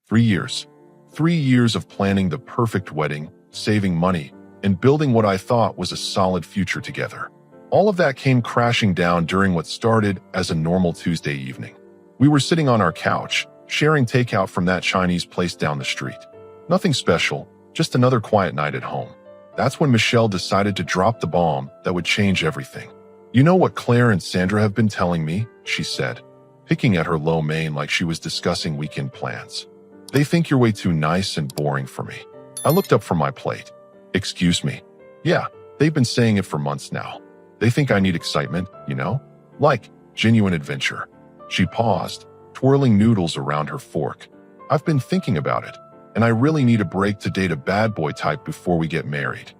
3 years. 3 years of planning the perfect wedding, saving money, and building what I thought was a solid future together. All of that came crashing down during what started as a normal Tuesday evening. We were sitting on our couch, sharing takeout from that Chinese place down the street. Nothing special, just another quiet night at home. That's when Michelle decided to drop the bomb that would change everything. "You know what Claire and Sandra have been telling me?" she said, picking at her low mane like she was discussing weekend plans. "They think you're way too nice and boring for me." I looked up from my plate. "Excuse me?" "Yeah, they've been saying it for months now. They think I need excitement, you know? Like genuine adventure." She paused, twirling noodles around her fork. "I've been thinking about it, and I really need a break to date a bad boy type before we get married."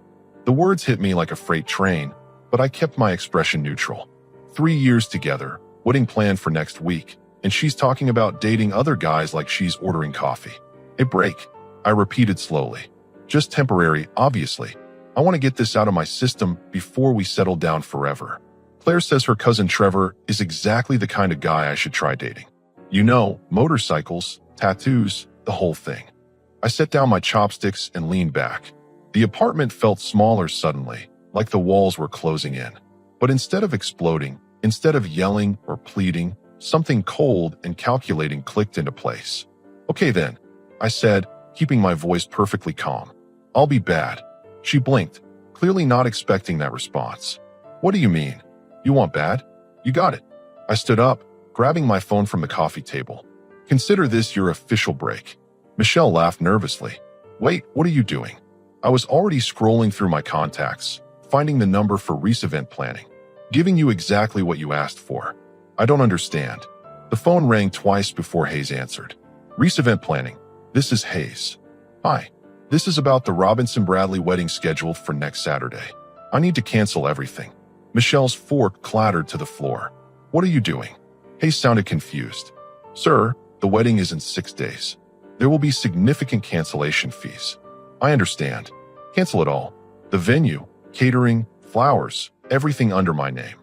The words hit me like a freight train, but I kept my expression neutral. 3 years together, wedding planned for next week, and she's talking about dating other guys like she's ordering coffee. "A break," I repeated slowly. "Just temporary, obviously. I want to get this out of my system before we settle down forever." Claire says her cousin Trevor is exactly the kind of guy I should try dating. You know, motorcycles, tattoos, the whole thing. I set down my chopsticks and leaned back. The apartment felt smaller suddenly, like the walls were closing in. But instead of exploding, instead of yelling or pleading, something cold and calculating clicked into place. "Okay then," I said, keeping my voice perfectly calm. "I'll be bad." She blinked, clearly not expecting that response. "What do you mean? You want bad? You got it." I stood up, grabbing my phone from the coffee table. "Consider this your official break." Michelle laughed nervously. "Wait, what are you doing?" I was already scrolling through my contacts, finding the number for Reese event planning. "Giving you exactly what you asked for." "I don't understand." The phone rang twice before Hayes answered. "Reese event planning. This is Hayes." "Hi. This is about the Robinson Bradley wedding scheduled for next Saturday. I need to cancel everything." Michelle's fork clattered to the floor. "What are you doing?" Hayes sounded confused. "Sir, the wedding is in 6 days. There will be significant cancellation fees." "I understand. Cancel it all. The venue, catering, flowers, everything under my name."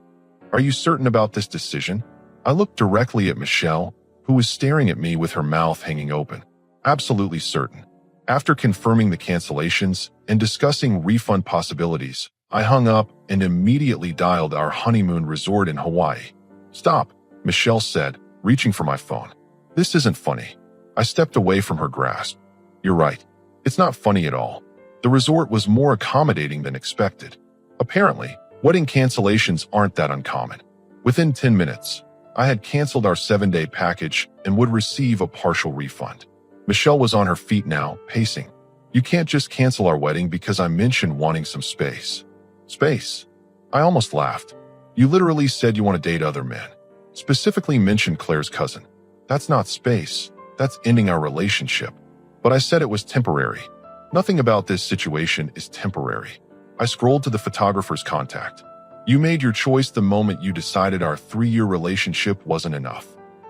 "Are you certain about this decision?" I looked directly at Michelle, who was staring at me with her mouth hanging open. "Absolutely certain." After confirming the cancellations and discussing refund possibilities, I hung up and immediately dialed our honeymoon resort in Hawaii. "Stop," Michelle said, reaching for my phone. "This isn't funny." I stepped away from her grasp. "You're right. It's not funny at all." The resort was more accommodating than expected. Apparently, wedding cancellations aren't that uncommon. Within 10 minutes, I had canceled our 7-day package and would receive a partial refund. Michelle was on her feet now, pacing. "You can't just cancel our wedding because I mentioned wanting some space." "Space?" I almost laughed. "You literally said you want to date other men. Specifically mentioned Claire's cousin. That's not space. That's ending our relationship." But I said it was temporary. Nothing about this situation is temporary. I scrolled to the photographer's contact. "You made your choice the moment you decided our 3-year relationship wasn't enough."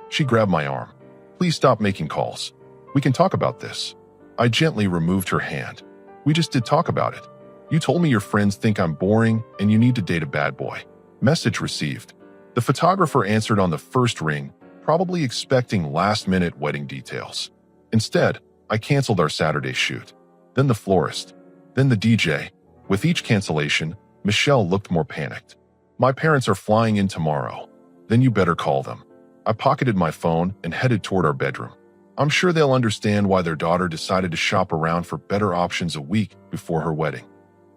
She grabbed my arm. "Please stop making calls. We can talk about this." I gently removed her hand. "We just did talk about it. You told me your friends think I'm boring and you need to date a bad boy." Message received. The photographer answered on the first ring, probably expecting last-minute wedding details. Instead, I canceled our Saturday shoot. Then the florist. Then the DJ. With each cancellation, Michelle looked more panicked. "My parents are flying in tomorrow. Then you better call them." I pocketed my phone and headed toward our bedroom. I'm sure they'll understand why their daughter decided to shop around for better options a week before her wedding.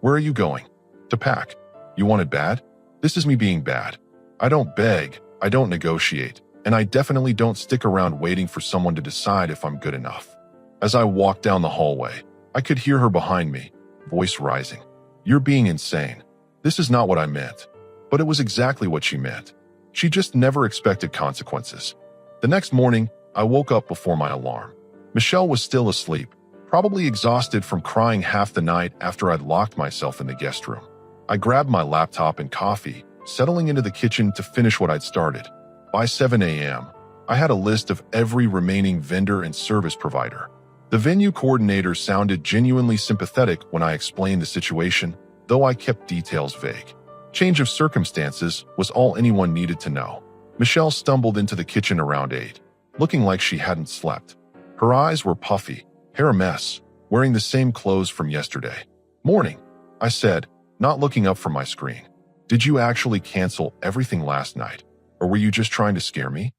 "Where are you going?" "To pack." "You want it bad?" This is me being bad. I don't beg, I don't negotiate, and I definitely don't stick around waiting for someone to decide if I'm good enough. As I walked down the hallway, I could hear her behind me, voice rising. "You're being insane. This is not what I meant." But it was exactly what she meant. She just never expected consequences. The next morning, I woke up before my alarm. Michelle was still asleep, probably exhausted from crying half the night after I'd locked myself in the guest room. I grabbed my laptop and coffee, settling into the kitchen to finish what I'd started. By 7 a.m., I had a list of every remaining vendor and service provider. The venue coordinator sounded genuinely sympathetic when I explained the situation, though I kept details vague. Change of circumstances was all anyone needed to know. Michelle stumbled into the kitchen around 8, looking like she hadn't slept. Her eyes were puffy, hair a mess, wearing the same clothes from yesterday. "Morning," I said, not looking up from my screen. "Did you actually cancel everything last night, or were you just trying to scare me?"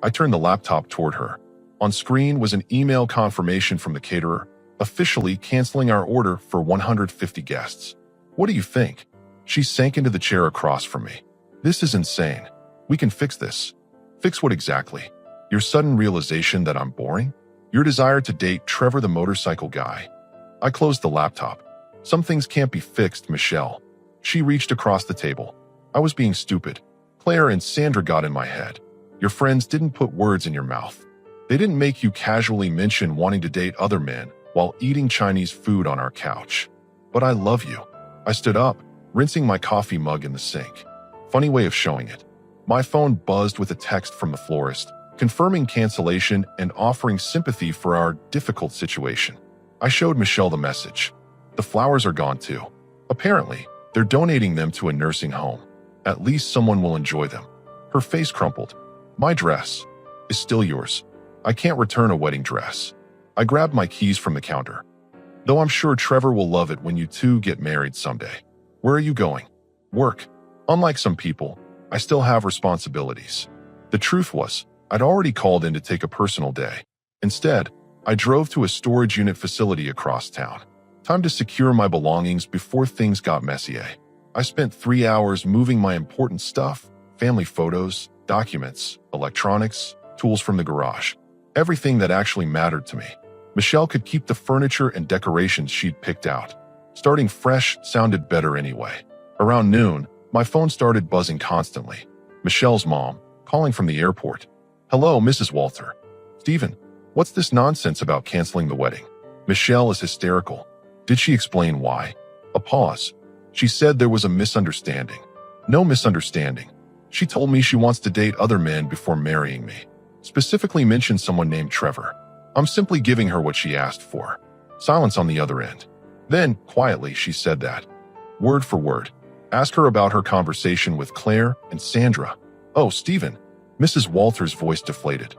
I turned the laptop toward her. On screen was an email confirmation from the caterer, officially canceling our order for 150 guests. "What do you think?" She sank into the chair across from me. "This is insane. We can fix this." "Fix what exactly? Your sudden realization that I'm boring? Your desire to date Trevor the motorcycle guy?" I closed the laptop. "Some things can't be fixed, Michelle." She reached across the table. "I was being stupid. Claire and Sandra got in my head. Your friends didn't put words in your mouth. They didn't make you casually mention wanting to date other men while eating Chinese food on our couch. But I love you." I stood up, rinsing my coffee mug in the sink. Funny way of showing it. My phone buzzed with a text from the florist, confirming cancellation and offering sympathy for our difficult situation. I showed Michelle the message. "The flowers are gone too. Apparently, they're donating them to a nursing home. At least someone will enjoy them." Her face crumpled. "My dress is still yours. I can't return a wedding dress." I grabbed my keys from the counter. "Though I'm sure Trevor will love it when you two get married someday." "Where are you going?" "Work. Unlike some people, I still have responsibilities." The truth was, I'd already called in to take a personal day. Instead, I drove to a storage unit facility across town. Time to secure my belongings before things got messy. I spent 3 hours moving my important stuff, family photos, documents, electronics, tools from the garage. Everything that actually mattered to me. Michelle could keep the furniture and decorations she'd picked out. Starting fresh sounded better anyway. Around noon, my phone started buzzing constantly. Michelle's mom, calling from the airport. "Hello, Mrs. Walter." "Stephen, what's this nonsense about canceling the wedding?" Michelle is hysterical. "Did she explain why?" A pause. "She said there was a misunderstanding." "No misunderstanding. She told me she wants to date other men before marrying me. Specifically mentioned someone named Trevor. I'm simply giving her what she asked for." Silence on the other end. Then, quietly, she said that. Word for word. "Ask her about her conversation with Claire and Sandra." "Oh, Stephen." Mrs. Walter's voice deflated.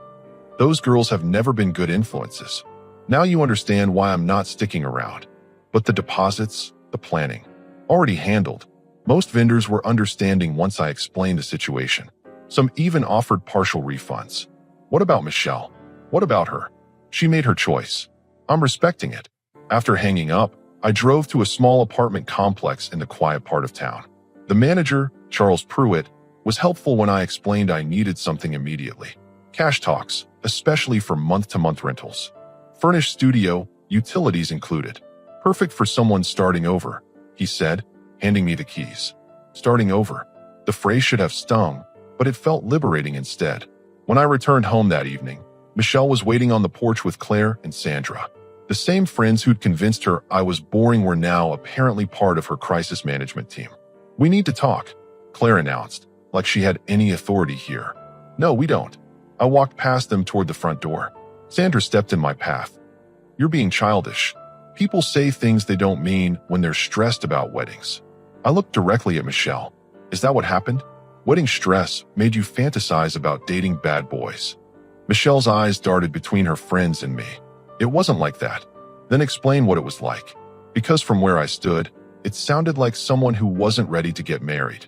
"Those girls have never been good influences. Now you understand why I'm not sticking around. But the deposits, the planning, already handled. Most vendors were understanding once I explained the situation. Some even offered partial refunds." "What about Michelle? What about her?" "She made her choice. I'm respecting it." After hanging up, I drove to a small apartment complex in the quiet part of town. The manager, Charles Pruitt, was helpful when I explained I needed something immediately. Cash talks, especially for month-to-month rentals. Furnished studio, utilities included. "Perfect for someone starting over," he said, handing me the keys. Starting over. The phrase should have stung, but it felt liberating instead. When I returned home that evening, Michelle was waiting on the porch with Claire and Sandra. The same friends who'd convinced her I was boring were now apparently part of her crisis management team. "We need to talk," Claire announced, like she had any authority here. "No, we don't." I walked past them toward the front door. Sandra stepped in my path. "You're being childish. People say things they don't mean when they're stressed about weddings." I looked directly at Michelle. "Is that what happened? Wedding stress made you fantasize about dating bad boys?" Michelle's eyes darted between her friends and me. "It wasn't like that." "Then explain what it was like." Because from where I stood, it sounded like someone who wasn't ready to get married.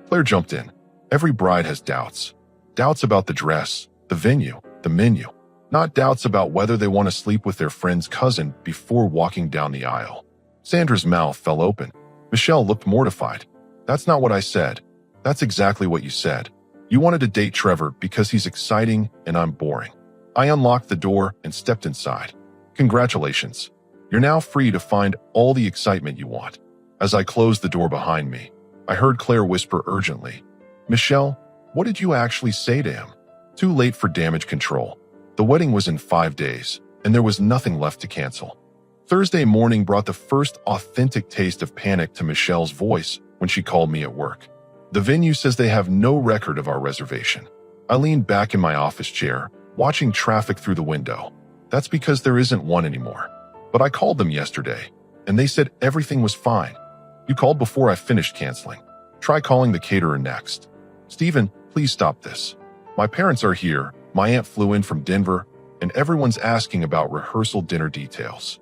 Claire jumped in. "Every bride has doubts. Doubts about the dress, the venue, the menu. Not doubts about whether they want to sleep with their friend's cousin before walking down the aisle." Sandra's mouth fell open. Michelle looked mortified. "That's not what I said." "That's exactly what you said. You wanted to date Trevor because he's exciting and I'm boring." I unlocked the door and stepped inside. "Congratulations. You're now free to find all the excitement you want." As I closed the door behind me, I heard Claire whisper urgently, "Michelle, what did you actually say to him?" Too late for damage control. The wedding was in 5 days, and there was nothing left to cancel. Thursday morning brought the first authentic taste of panic to Michelle's voice when she called me at work. "The venue says they have no record of our reservation." I leaned back in my office chair, watching traffic through the window. "That's because there isn't one anymore. But I called them yesterday, and they said everything was fine." "You called before I finished canceling. Try calling the caterer next." "Stephen, please stop this. My parents are here. My aunt flew in from Denver. and everyone's asking about rehearsal dinner details.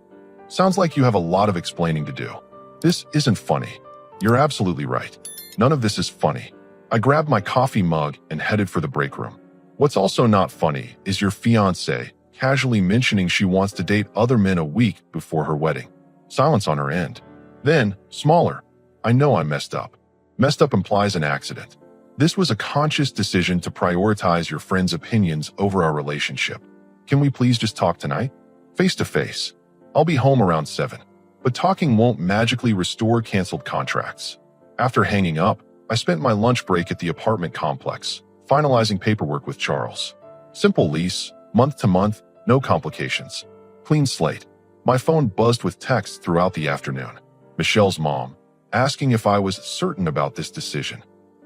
Sounds like you have a lot of explaining to do. This isn't funny. You're absolutely right. None of this is funny. I grabbed my coffee mug and headed for the break room. What's also not funny is your fiancée casually mentioning she wants to date other men a week before her wedding. Silence on her end. Then, smaller. I know I messed up. Messed up implies an accident. This was a conscious decision to prioritize your friend's opinions over our relationship. Can we please just talk tonight? Face to face. I'll be home around 7. But talking won't magically restore canceled contracts. After hanging up, I spent my lunch break at the apartment complex, finalizing paperwork with Charles. Simple lease, month to month, no complications. Clean slate. My phone buzzed with texts throughout the afternoon. Michelle's mom, asking if I was certain about this decision.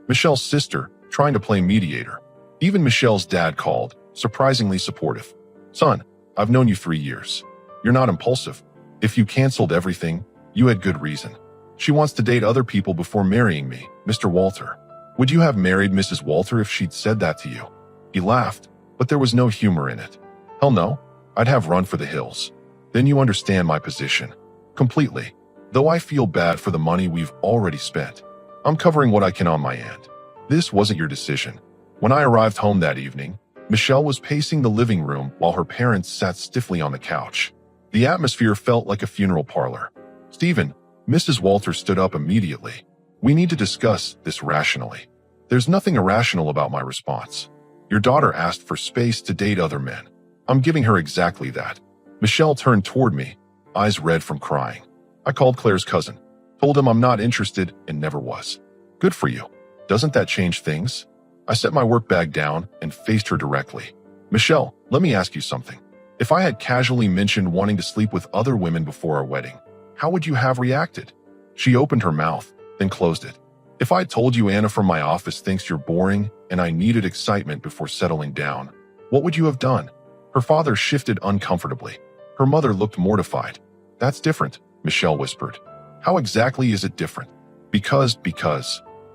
Michelle's sister, trying to play mediator. Even Michelle's dad called, surprisingly supportive. Son, I've known you 3 years. You're not impulsive. If you canceled everything, you had good reason. She wants to date other people before marrying me, Mr. Walter. Would you have married Mrs. Walter if she'd said that to you? He laughed, but there was no humor in it. Hell no, I'd have run for the hills. Then you understand my position. Completely. Though I feel bad for the money we've already spent. I'm covering what I can on my end. This wasn't your decision. When I arrived home that evening, Michelle was pacing the living room while her parents sat stiffly on the couch. The atmosphere felt like a funeral parlor. Stephen, Mrs. Walter stood up immediately. We need to discuss this rationally. There's nothing irrational about my response. Your daughter asked for space to date other men. I'm giving her exactly that. Michelle turned toward me, eyes red from crying. I called Claire's cousin, told him I'm not interested and never was. Good for you. Doesn't that change things? I set my work bag down and faced her directly. Michelle, let me ask you something. If I had casually mentioned wanting to sleep with other women before our wedding, how would you have reacted? She opened her mouth, then closed it. If I told you Anna from my office thinks you're boring and I needed excitement before settling down, what would you have done? Her father shifted uncomfortably. Her mother looked mortified. That's different, Michelle whispered. How exactly is it different? Because.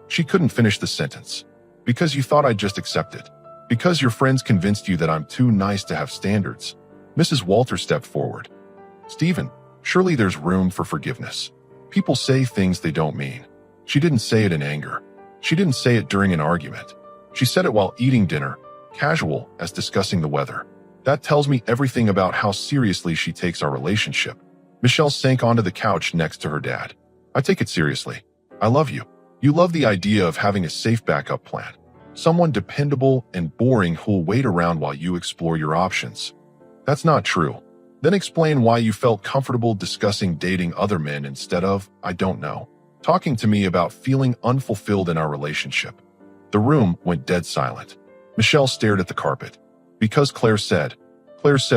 She couldn't finish the sentence. Because you thought I'd just accept it. Because your friends convinced you that I'm too nice to have standards. Mrs. Walter stepped forward. Stephen, surely there's room for forgiveness. People say things they don't mean. She didn't say it in anger. She didn't say it during an argument. She said it while eating dinner, casual as discussing the weather. That tells me everything about how seriously she takes our relationship. Michelle sank onto the couch next to her dad. I take it seriously. I love you. You love the idea of having a safe backup plan. Someone dependable and boring who'll wait around while you explore your options. That's not true. Then explain why you felt comfortable discussing dating other men instead of, I don't know, talking to me about feeling unfulfilled in our relationship. The room went dead silent. Michelle stared at the carpet. Because Claire said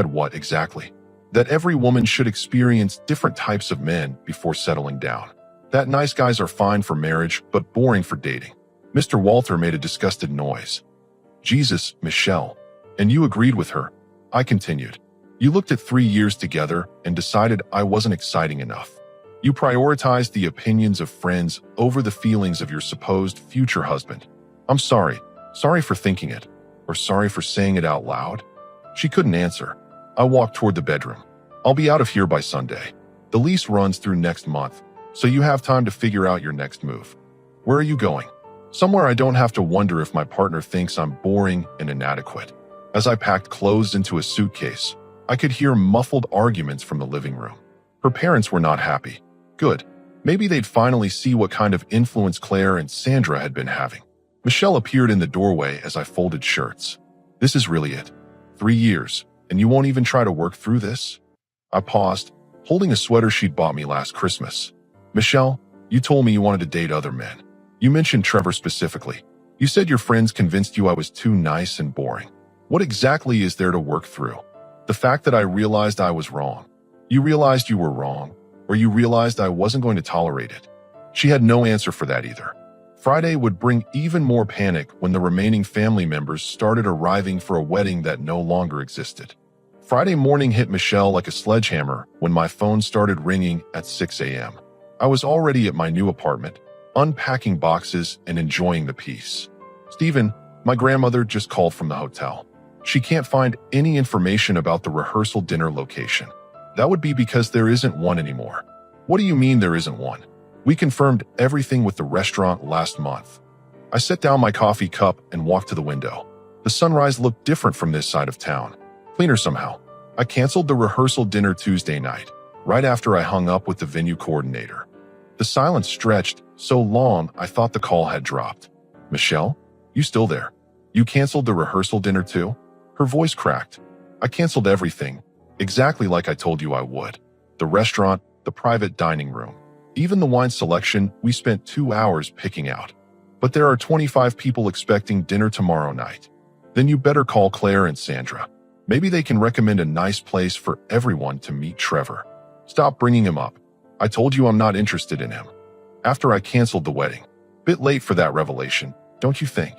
what exactly? That every woman should experience different types of men before settling down. That nice guys are fine for marriage, but boring for dating. Mr. Walter made a disgusted noise. Jesus, Michelle. And you agreed with her. I continued. You looked at 3 years together and decided I wasn't exciting enough. You prioritized the opinions of friends over the feelings of your supposed future husband. I'm sorry. Sorry for thinking it. Or sorry for saying it out loud. She couldn't answer. I walked toward the bedroom. I'll be out of here by Sunday. The lease runs through next month, so you have time to figure out your next move. Where are you going? Somewhere I don't have to wonder if my partner thinks I'm boring and inadequate. As I packed clothes into a suitcase, I could hear muffled arguments from the living room. Her parents were not happy. Good. Maybe they'd finally see what kind of influence Claire and Sandra had been having. Michelle appeared in the doorway as I folded shirts. This is really it. 3 years, and you won't even try to work through this? I paused, holding a sweater she'd bought me last Christmas. Michelle, you told me you wanted to date other men. You mentioned Trevor specifically. You said your friends convinced you I was too nice and boring. What exactly is there to work through? The fact that I realized I was wrong. You realized you were wrong, or you realized I wasn't going to tolerate it. She had no answer for that either. Friday would bring even more panic when the remaining family members started arriving for a wedding that no longer existed. Friday morning hit Michelle like a sledgehammer when my phone started ringing at 6 a.m. I was already at my new apartment, unpacking boxes and enjoying the peace. Stephen, my grandmother just called from the hotel. She can't find any information about the rehearsal dinner location. That would be because there isn't one anymore. What do you mean there isn't one? We confirmed everything with the restaurant last month. I set down my coffee cup and walked to the window. The sunrise looked different from this side of town. Cleaner somehow. I canceled the rehearsal dinner Tuesday night, right after I hung up with the venue coordinator. The silence stretched so long I thought the call had dropped. Michelle? You still there? You canceled the rehearsal dinner too? Her voice cracked. I canceled everything, exactly like I told you I would. The restaurant, the private dining room, even the wine selection we spent 2 hours picking out. But there are 25 people expecting dinner tomorrow night. Then you better call Claire and Sandra. Maybe they can recommend a nice place for everyone to meet Trevor. Stop bringing him up. I told you I'm not interested in him. After I canceled the wedding. Bit late for that revelation, don't you think?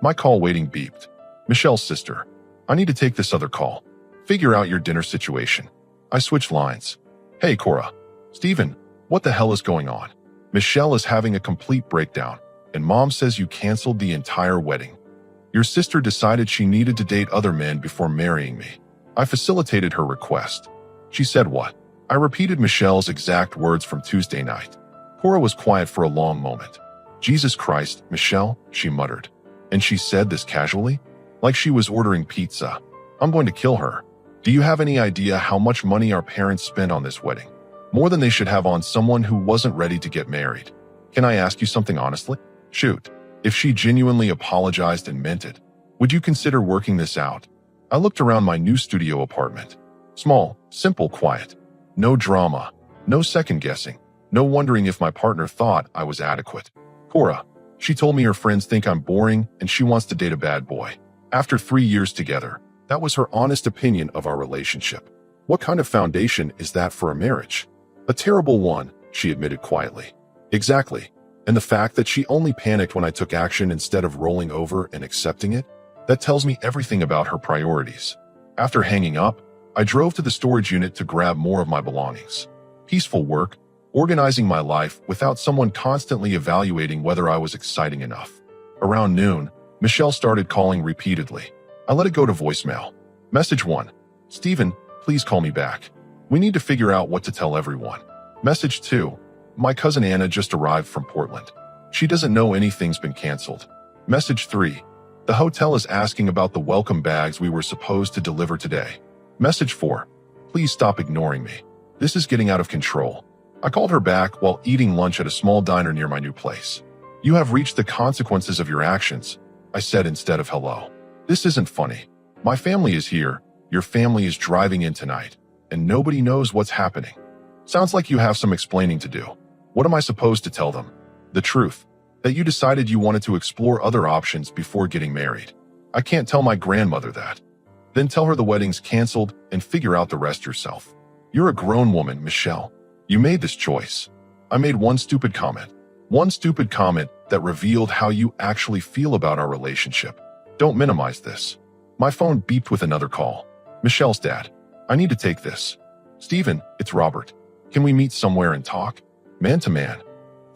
My call waiting beeped. Michelle's sister. I need to take this other call. Figure out your dinner situation. I switched lines. Hey, Cora. Steven, what the hell is going on? Michelle is having a complete breakdown, and Mom says you canceled the entire wedding. Your sister decided she needed to date other men before marrying me. I facilitated her request. She said what? I repeated Michelle's exact words from Tuesday night. Cora was quiet for a long moment. Jesus Christ, Michelle, she muttered. And she said this casually? Like she was ordering pizza. I'm going to kill her. Do you have any idea how much money our parents spent on this wedding? More than they should have on someone who wasn't ready to get married. Can I ask you something honestly? Shoot. If she genuinely apologized and meant it, would you consider working this out? I looked around my new studio apartment. Small, simple, quiet. No drama. No second guessing. No wondering if my partner thought I was adequate. Cora. She told me her friends think I'm boring and she wants to date a bad boy. After 3 years together, that was her honest opinion of our relationship. What kind of foundation is that for a marriage? A terrible one, she admitted quietly. Exactly. And the fact that she only panicked when I took action instead of rolling over and accepting it, that tells me everything about her priorities. After hanging up, I drove to the storage unit to grab more of my belongings. Peaceful work, organizing my life without someone constantly evaluating whether I was exciting enough. Around noon, Michelle started calling repeatedly. I let it go to voicemail. Message 1. Steven, please call me back. We need to figure out what to tell everyone. Message 2. My cousin Anna just arrived from Portland. She doesn't know anything's been canceled. Message 3. The hotel is asking about the welcome bags we were supposed to deliver today. Message 4. Please stop ignoring me. This is getting out of control. I called her back while eating lunch at a small diner near my new place. You have reached the consequences of your actions, I said instead of hello. This isn't funny. My family is here, your family is driving in tonight, and nobody knows what's happening. Sounds like you have some explaining to do. What am I supposed to tell them? The truth, that you decided you wanted to explore other options before getting married. I can't tell my grandmother that. Then tell her the wedding's canceled and figure out the rest yourself. You're a grown woman, Michelle. You made this choice. I made one stupid comment that revealed how you actually feel about our relationship. Don't minimize this. My phone beeped with another call. Michelle's dad. I need to take this. Steven, it's Robert. Can we meet somewhere and talk? Man to man.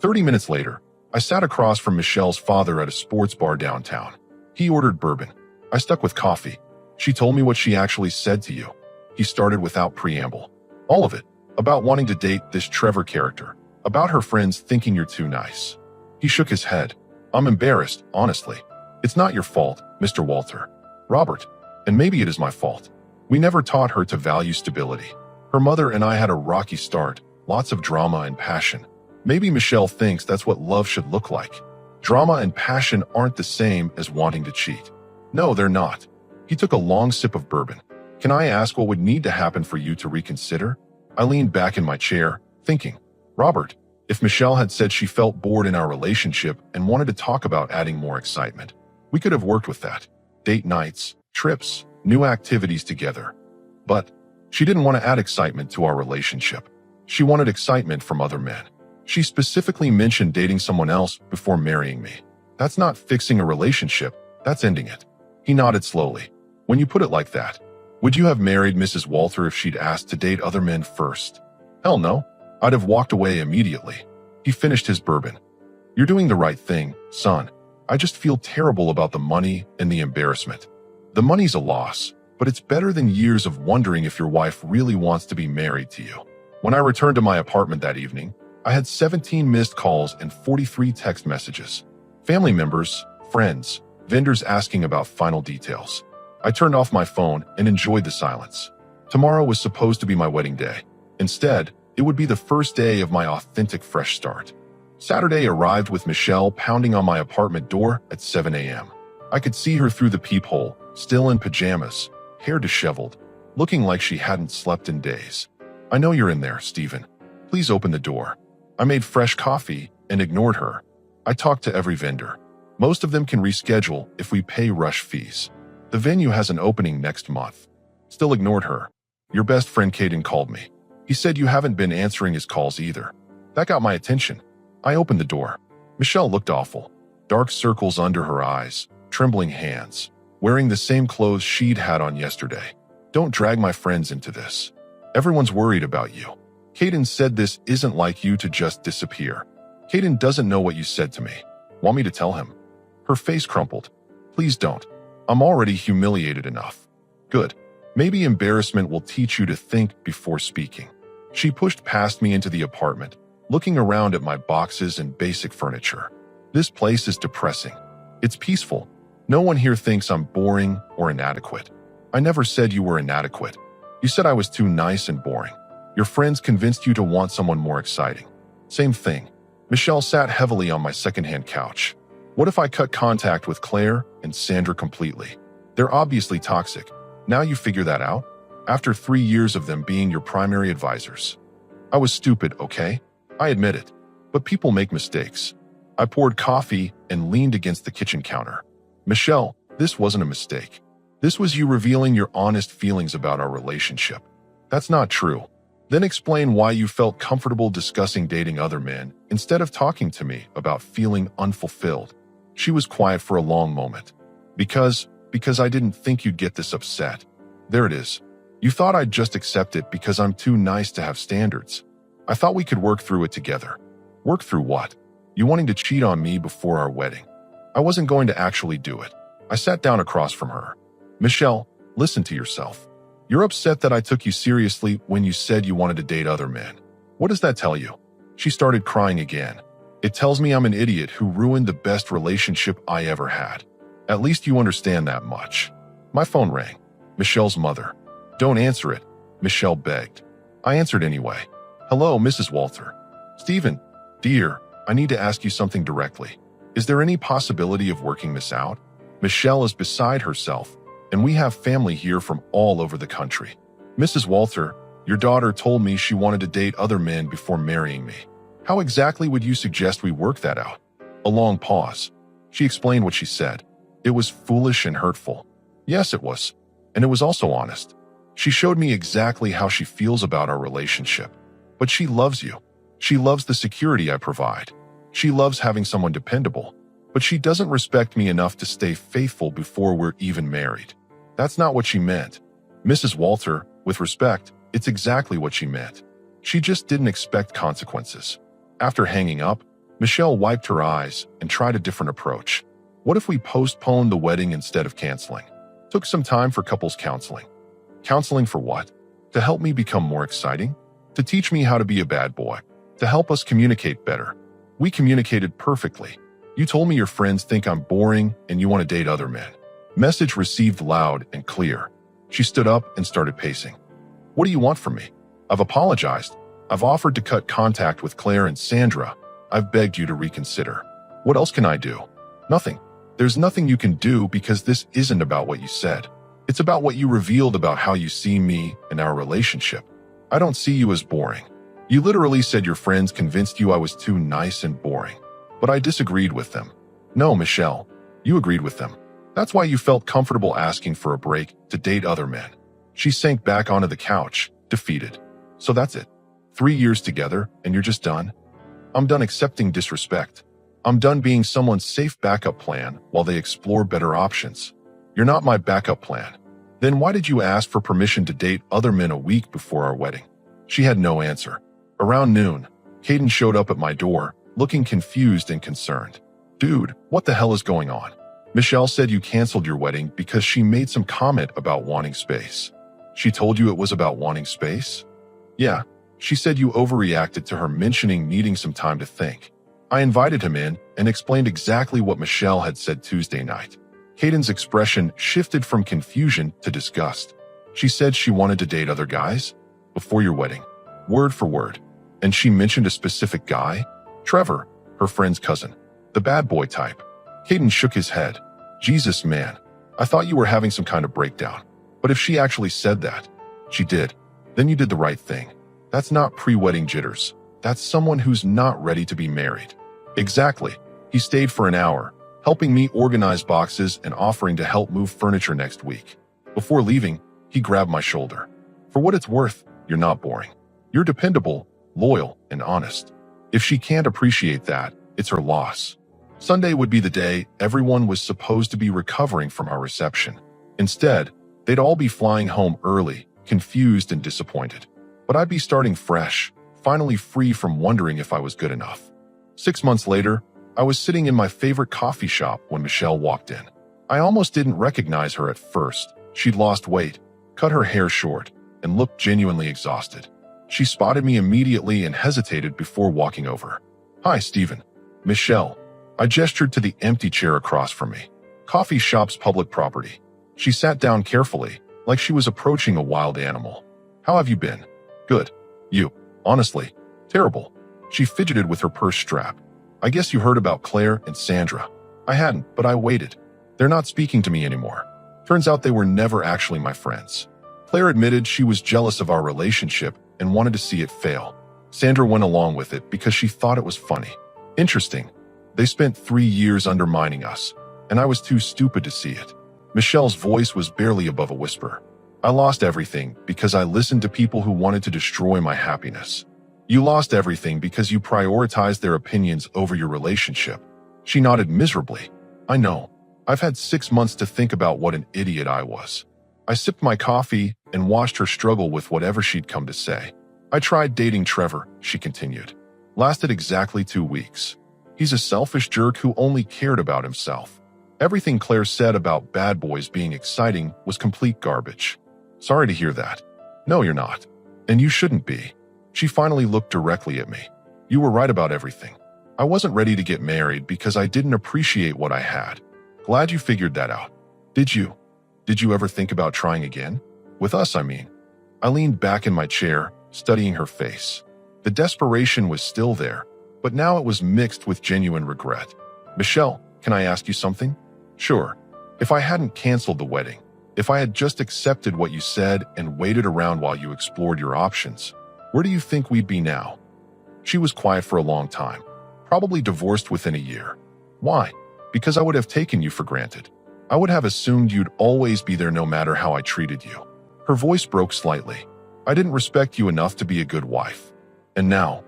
30 minutes later, I sat across from Michelle's father at a sports bar downtown. He ordered bourbon. I stuck with coffee. She told me what she actually said to you. He started without preamble. All of it. About wanting to date this Trevor character. About her friends thinking you're too nice. He shook his head. I'm embarrassed, honestly. It's not your fault, Mr. Walter. Robert. And maybe it is my fault. We never taught her to value stability. Her mother and I had a rocky start, lots of drama and passion. Maybe Michelle thinks that's what love should look like. Drama and passion aren't the same as wanting to cheat. No, they're not. He took a long sip of bourbon. Can I ask what would need to happen for you to reconsider? I leaned back in my chair, thinking, Robert, if Michelle had said she felt bored in our relationship and wanted to talk about adding more excitement, we could have worked with that. Date nights, trips, new activities together. But she didn't want to add excitement to our relationship. She wanted excitement from other men. She specifically mentioned dating someone else before marrying me. That's not fixing a relationship, that's ending it. He nodded slowly. When you put it like that, would you have married Mrs. Walter if she'd asked to date other men first? Hell no. I'd have walked away immediately. He finished his bourbon. You're doing the right thing, son. I just feel terrible about the money and the embarrassment. The money's a loss, but it's better than years of wondering if your wife really wants to be married to you. When I returned to my apartment that evening, I had 17 missed calls and 43 text messages. Family members, friends, vendors asking about final details. I turned off my phone and enjoyed the silence. Tomorrow was supposed to be my wedding day. Instead, it would be the first day of my authentic fresh start. Saturday arrived with Michelle pounding on my apartment door at 7 a.m. I could see her through the peephole, still in pajamas, hair disheveled, looking like she hadn't slept in days. "I know you're in there, Stephen. Please open the door." I made fresh coffee and ignored her. I talked to every vendor. Most of them can reschedule if we pay rush fees. The venue has an opening next month. Still ignored her. Your best friend Caden called me. He said you haven't been answering his calls either. That got my attention. I opened the door. Michelle looked awful. Dark circles under her eyes, trembling hands, wearing the same clothes she'd had on yesterday. "Don't drag my friends into this. Everyone's worried about you. Caden said this isn't like you to just disappear. Caden doesn't know what you said to me. Want me to tell him?" Her face crumpled. "Please don't. I'm already humiliated enough." "Good. Maybe embarrassment will teach you to think before speaking." She pushed past me into the apartment, looking around at my boxes and basic furniture. "This place is depressing. It's peaceful. No one here thinks I'm boring or inadequate." "I never said you were inadequate. You said I was too nice and boring. Your friends convinced you to want someone more exciting." "Same thing." Michelle sat heavily on my secondhand couch. "What if I cut contact with Claire and Sandra completely? They're obviously toxic. Now you figure that out? After 3 years of them being your primary advisors." "I was stupid, okay? I admit it. But people make mistakes." I poured coffee and leaned against the kitchen counter. "Michelle, this wasn't a mistake. This was you revealing your honest feelings about our relationship." "That's not true." "Then explain why you felt comfortable discussing dating other men instead of talking to me about feeling unfulfilled." She was quiet for a long moment. Because I didn't think you'd get this upset." "There it is. You thought I'd just accept it because I'm too nice to have standards. I thought we could work through it together." "Work through what?" "You wanting to cheat on me before our wedding." I wasn't going to actually do it. I sat down across from her. "Michelle, listen to yourself. You're upset that I took you seriously when you said you wanted to date other men. What does that tell you?" She started crying again. "It tells me I'm an idiot who ruined the best relationship I ever had. At least you understand that much." My phone rang. Michelle's mother. "Don't answer it," Michelle begged. I answered anyway. "Hello, Mrs. Walter." "Stephen, dear, I need to ask you something directly. Is there any possibility of working this out?" Michelle is beside herself, and we have family here from all over the country. "Mrs. Walter, your daughter told me she wanted to date other men before marrying me. How exactly would you suggest we work that out?" A long pause. She explained what she said. It was foolish and hurtful. Yes, it was. And it was also honest. She showed me exactly how she feels about our relationship. But she loves you. She loves the security I provide. She loves having someone dependable. But she doesn't respect me enough to stay faithful before we're even married. That's not what she meant. Mrs. Walter, with respect, it's exactly what she meant. She just didn't expect consequences. After hanging up, Michelle wiped her eyes and tried a different approach. "What if we postponed the wedding instead of canceling?" Took some time for couples counseling. Counseling for what? To help me become more exciting? To teach me how to be a bad boy? To help us communicate better? We communicated perfectly. You told me your friends think I'm boring and you want to date other men. Message received loud and clear. She stood up and started pacing. "What do you want from me? I've apologized. I've offered to cut contact with Claire and Sandra. I've begged you to reconsider. What else can I do?" "Nothing. There's nothing you can do because this isn't about what you said. It's about what you revealed about how you see me and our relationship. I don't see you as boring. You literally said your friends convinced you I was too nice and boring. But I disagreed with them." "No, Michelle. You agreed with them. That's why you felt comfortable asking for a break to date other men." She sank back onto the couch, defeated. "So that's it. 3 years together and you're just done?" "I'm done accepting disrespect. I'm done being someone's safe backup plan while they explore better options." "You're not my backup plan." "Then why did you ask for permission to date other men a week before our wedding?" She had no answer. Around noon, Caden showed up at my door, looking confused and concerned. "Dude, what the hell is going on?" Michelle said you canceled your wedding because she made some comment about wanting space. She told you it was about wanting space? Yeah, she said you overreacted to her mentioning needing some time to think. I invited him in and explained exactly what Michelle had said Tuesday night. Caden's expression shifted from confusion to disgust. She said she wanted to date other guys before your wedding, word for word. And she mentioned a specific guy, Trevor, her friend's cousin, the bad boy type. Caden shook his head. Jesus, man, I thought you were having some kind of breakdown. But if she actually said that, she did, then you did the right thing. That's not pre-wedding jitters. That's someone who's not ready to be married. Exactly. He stayed for an hour, helping me organize boxes and offering to help move furniture next week. Before leaving, he grabbed my shoulder. For what it's worth, you're not boring. You're dependable, loyal, and honest. If she can't appreciate that, it's her loss. Sunday would be the day everyone was supposed to be recovering from our reception. Instead, they'd all be flying home early, confused and disappointed. But I'd be starting fresh, finally free from wondering if I was good enough. 6 months later, I was sitting in my favorite coffee shop when Michelle walked in. I almost didn't recognize her at first. She'd lost weight, cut her hair short, and looked genuinely exhausted. She spotted me immediately and hesitated before walking over. Hi, Stephen. Michelle. I gestured to the empty chair across from me. Coffee shop's public property. She sat down carefully, like she was approaching a wild animal. How have you been? Good. You? Honestly, terrible. She fidgeted with her purse strap. I guess you heard about Claire and Sandra. I hadn't, but I waited. They're not speaking to me anymore. Turns out they were never actually my friends. Claire admitted she was jealous of our relationship and wanted to see it fail. Sandra went along with it because she thought it was funny. Interesting. They spent 3 years undermining us, and I was too stupid to see it. Michelle's voice was barely above a whisper. I lost everything because I listened to people who wanted to destroy my happiness. You lost everything because you prioritized their opinions over your relationship. She nodded miserably. I know. I've had 6 months to think about what an idiot I was. I sipped my coffee and watched her struggle with whatever she'd come to say. I tried dating Trevor, she continued. Lasted exactly 2 weeks. He's a selfish jerk who only cared about himself. Everything Claire said about bad boys being exciting was complete garbage. Sorry to hear that. No, you're not. And you shouldn't be. She finally looked directly at me. You were right about everything. I wasn't ready to get married because I didn't appreciate what I had. Glad you figured that out. Did you? Did you ever think about trying again? With us, I mean. I leaned back in my chair, studying her face. The desperation was still there, but now it was mixed with genuine regret. Michelle, can I ask you something? Sure. If I hadn't canceled the wedding, if I had just accepted what you said and waited around while you explored your options, where do you think we'd be now? She was quiet for a long time, probably divorced within a year. Why? Because I would have taken you for granted. I would have assumed you'd always be there no matter how I treated you. Her voice broke slightly. I didn't respect you enough to be a good wife. And now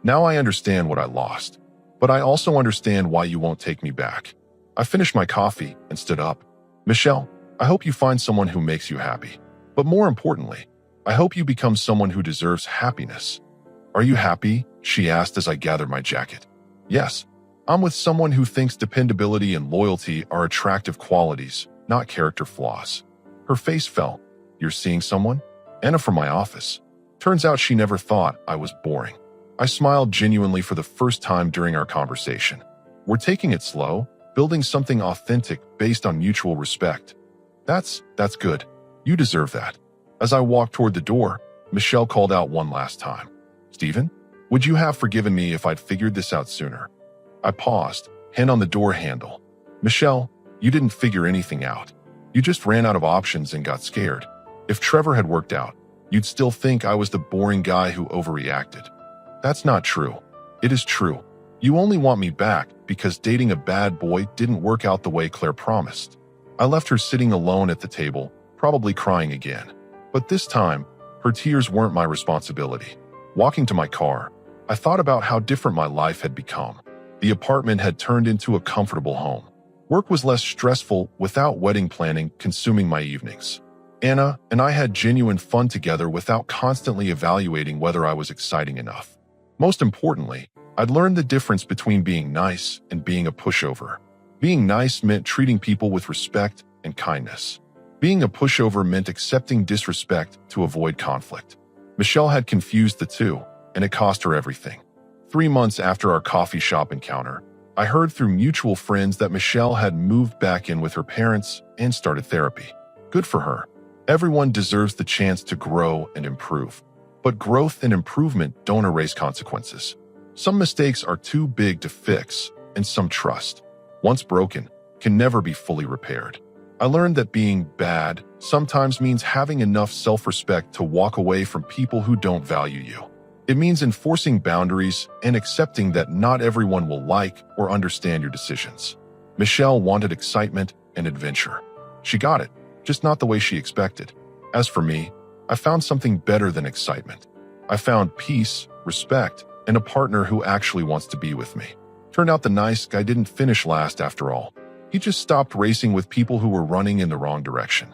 I understand what I lost. But I also understand why you won't take me back. I finished my coffee and stood up. Michelle, I hope you find someone who makes you happy. But more importantly, I hope you become someone who deserves happiness. Are you happy? She asked as I gathered my jacket. Yes, I'm with someone who thinks dependability and loyalty are attractive qualities, not character flaws. Her face fell. You're seeing someone? Anna from my office. Turns out she never thought I was boring. I smiled genuinely for the first time during our conversation. We're taking it slow, building something authentic based on mutual respect. That's good. You deserve that. As I walked toward the door, Michelle called out one last time. Stephen, would you have forgiven me if I'd figured this out sooner? I paused, hand on the door handle. Michelle, you didn't figure anything out. You just ran out of options and got scared. If Trevor had worked out, you'd still think I was the boring guy who overreacted. That's not true. It is true. You only want me back because dating a bad boy didn't work out the way Claire promised. I left her sitting alone at the table, probably crying again. But this time, her tears weren't my responsibility. Walking to my car, I thought about how different my life had become. The apartment had turned into a comfortable home. Work was less stressful without wedding planning consuming my evenings. Anna and I had genuine fun together without constantly evaluating whether I was exciting enough. Most importantly, I'd learned the difference between being nice and being a pushover. Being nice meant treating people with respect and kindness. Being a pushover meant accepting disrespect to avoid conflict. Michelle had confused the two, and it cost her everything. 3 months after our coffee shop encounter, I heard through mutual friends that Michelle had moved back in with her parents and started therapy. Good for her. Everyone deserves the chance to grow and improve. But growth and improvement don't erase consequences. Some mistakes are too big to fix, and some trust, once broken, can never be fully repaired. I learned that being bad sometimes means having enough self-respect to walk away from people who don't value you. It means enforcing boundaries and accepting that not everyone will like or understand your decisions. Michelle wanted excitement and adventure. She got it, just not the way she expected. As for me, I found something better than excitement. I found peace, respect, and a partner who actually wants to be with me. Turned out the nice guy didn't finish last after all. He just stopped racing with people who were running in the wrong direction.